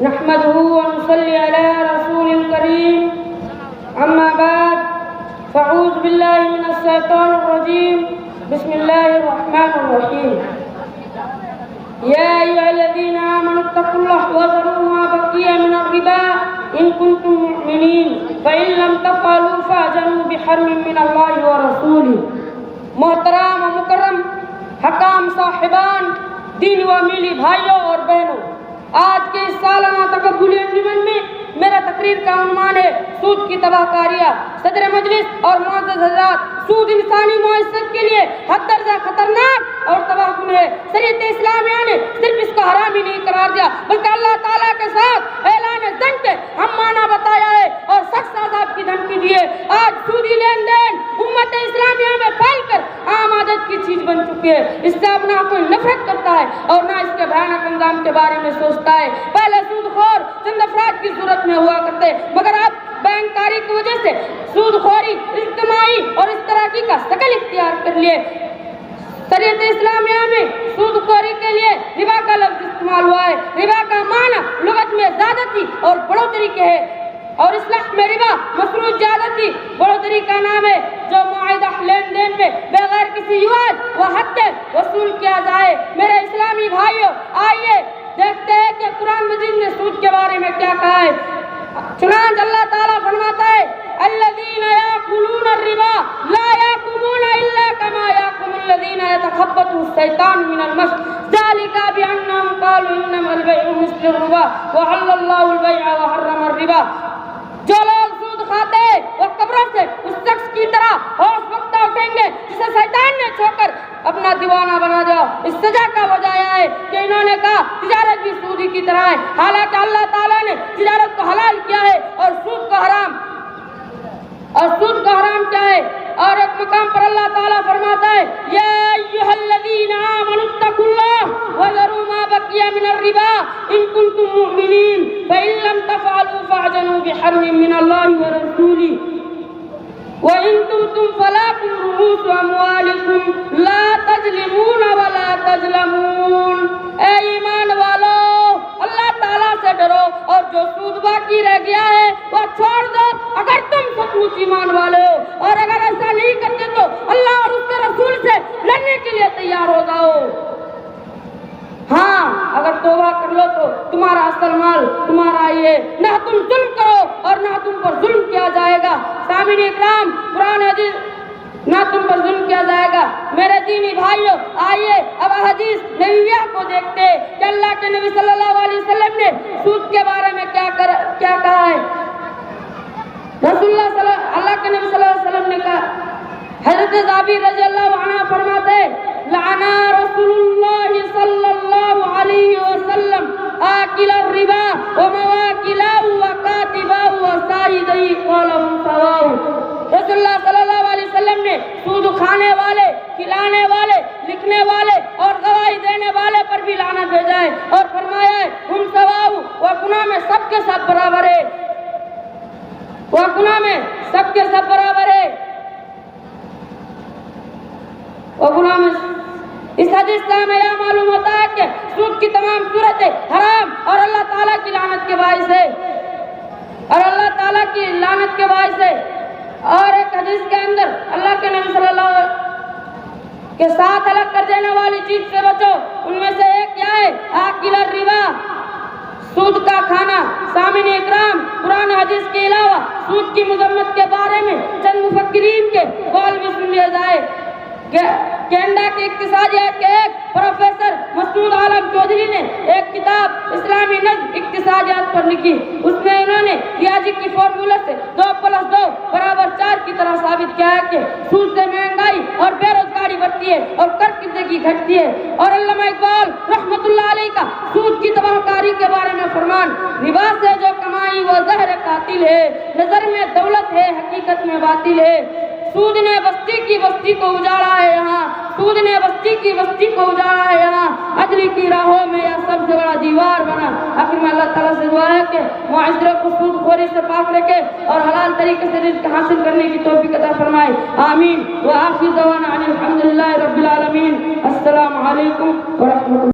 نحمده ونصلي على رسول الكريم أما بعد فأعوذ بالله من الشيطان الرجيم بسم الله الرحمن الرحيم يا أيها الذين آمنوا اتقوا الله وذروا ما بقي من الربا إن كنتم مؤمنين فإن لم تفعلوا فأذنوا بحرب من الله ورسوله. محترم و مکرم حکام صاحبان، دین و میلی بھائیوں اور بہنوں، آج کے اس سالانہ تقبلی انجمن میں میرا تقریر کا عنوان ہے سود کی تباہ کاریاں. صدر مجلس اور معزز حضرات، سود انسانی معیشت کے لیے حد درجہ خطرناک اور تباہ کن ہے. شریعت اسلامیہ نے صرف اس کو حرام ہی نہیں قرار دیا بلکہ اللہ تعالیٰ کے ساتھ اعلان جنگ کے ہم معنی بتایا ہے اور سخت عذاب کی دھمکی دی ہے. آج سودی لین دین امت اسلامیہ میں پھیل کر عام عادت کی چیز بن چکی ہے. اس سے اب نہ کوئی نفرت کرتا ہے اور نہ اس کے بھیانک انجام کے بارے میں سوچتا ہے. پہلے سود خور چند افراد کی صورت میں ہوا کرتے، مگر اب بینک کاری کی وجہ سے سود خوری اجتماعی اور اس طرح کی کا شکل اختیار کر لیے. شریعت اسلامیہ میں سود خوری کے لیے ربا کا لفظ استعمال ہوا ہے. ربا کا معنی لغت میں زیادتی اور بڑھوتری کے ہے اور اصطلاح میں ربا مشروع زیادتی بڑھوتری کا نام ہے جو معاہدہ لین دین میں بغیر کسی عوض و حد کے وصول کیا جائے. میرے اسلامی بھائیوں، آئیے دیکھتے ہیں کہ قرآن مجید نے سود کے بارے میں کیا کہا ہے. چنانچہ اللہ تعالیٰ فرماتا ہے الذین یاکلون الربا لا یقومون الا کما یقوم الذین یتخبطه الشیطان من المس ذلک بانہم قالوا انما البیع مثل الربا وحل اللہ البیع وحرم الربا. جو لوگ سود کھاتے ہیں وہ قبروں سے اس شخص کی طرح ہوش وقتہ اٹھیں گے جسے شیطان نے چھو کر اپنا دیوانہ بنا دیا. اس سزا کا وجہ ہے کہ انہوں نے کہا تجارت بھی سودی کی طرح ہے، حالانکہ اللہ تعالیٰ نے تجارت کو حلال کیا ہے اور سود کو حرام کیا ہے. اور ایک مقام پر اللہ تعالیٰ فرماتا ہے یا ایھا الذین آمنوا اتقوا اللہ وذروا ما بقی من الربا ان کنتم مؤمنین فإن لم تفعلوا فأذنوا بحرب من اللہ ورسولہ وَإِن تُبْتُمْ فَلَكُمْ رُءُوسُ أَمْوَالِكُمْ لَا تَظْلِمُونَ وَلَا تَظْلَمُونَ. اے ایمان والو، اللہ تعالیٰ سے ڈرو اور جو سود باقی رہ گیا ہے وہ چھوڑ دو اگر تم سچ مچ ایمان والے ہو، اور اگر ایسا نہیں کرتے تو اللہ اور اس کے رسول سے لڑنے کے لیے تیار ہو جاؤ. ہاں، اگر توبہ کر لو تو تمہارا اصل مال تمہارا ہی ہے. نہ تم ظلم کرو اور نہ تم پر ظلم کیا جائے گا. سامعین اکرام، قرآن حدیث نہ تم پر ظلم کیا جائے گا. میرے دینی بھائیوں، آئیے اب حدیث نبویہ کو دیکھتے ہیں کہ اللہ کے نبی صلی اللہ علیہ وسلم نے سود کے بارے میں کیا کہا ہے. اللہ کے نبی صلی اللہ علیہ وسلم نے کہا، حضرت جابر رضی اللہ عنہ فرماتے ہیں لعنا رسول اللہ صلی اللہ علیہ وسلم آکل الربا ومواکلہ وکاتبہ وسائدہ قولہم سواء. رسول اللہ صلی اللہ علیہ وسلم نے سود کھانے والے، کھلانے والے، لکھنے والے اور گواہی دینے والے پر بھی لعنت بھیجا ہے اور فرمایا ہے ہم سواء، وہ گناہ میں سب کے سب برابر ہے. وہ گناہ میں سب کے سب برابر ہے. وہ گناہ میں اس حدیث سے ہمیں یہ معلوم ہوتا ہے کہ سود کی تمام صورتیں حرام اور اللہ تعالیٰ کی لعنت کے باعث ہے اور ایک حدیث کے اندر اللہ کے نبی صلی اللہ علیہ وسلم کے ساتھ الگ کر دینے والی چیز سے بچو. ان میں سے ایک کیا ہے؟ آکل الربا، سود کا کھانا. سامعین اکرام، قرآن حدیث کے علاوہ سود کی مذمت کے بارے میں چند مفکرین کے قول بھی سن لیے جائے. کینیڈا کے اقتصادیات کے ایک پروفیسر مسعود عالم چودھری نے ایک کتاب اسلامی نظم اقتصادیات پر لکھی. اس میں انہوں نے ریاضی کی فارمولہ سے 2+2 = 4 کی طرح ثابت کیا ہے کہ سود سے مہنگائی اور بے روزگاری بڑھتی ہے اور قرض گھٹتی ہے. اور علامہ اقبال رحمۃ اللہ علیہ کا سود کی تباہ کاری کے بارے میں فرمان ربا سے جو کمائی وہ زہر قاتل ہے، نظر میں دولت ہے حقیقت میں باطل ہے. سود نے بستی کو اجاڑا ہے یہاں، سود نے بستی کو اجاڑا ہے یہاں، عدل کی راہوں میں یہ سب سے بڑا دیوار بنا. آخر میں اللہ تعالیٰ سے دعا ہے کہ معاشرے کو سود خوری سے پاک رکھے اور حلال طریقے سے رزق حاصل کرنے کی توفیق عطا فرمائے. آمین. وآخر دعوانا الحمدللہ رب العالمین. السلام علیکم ورحمۃ اللہ.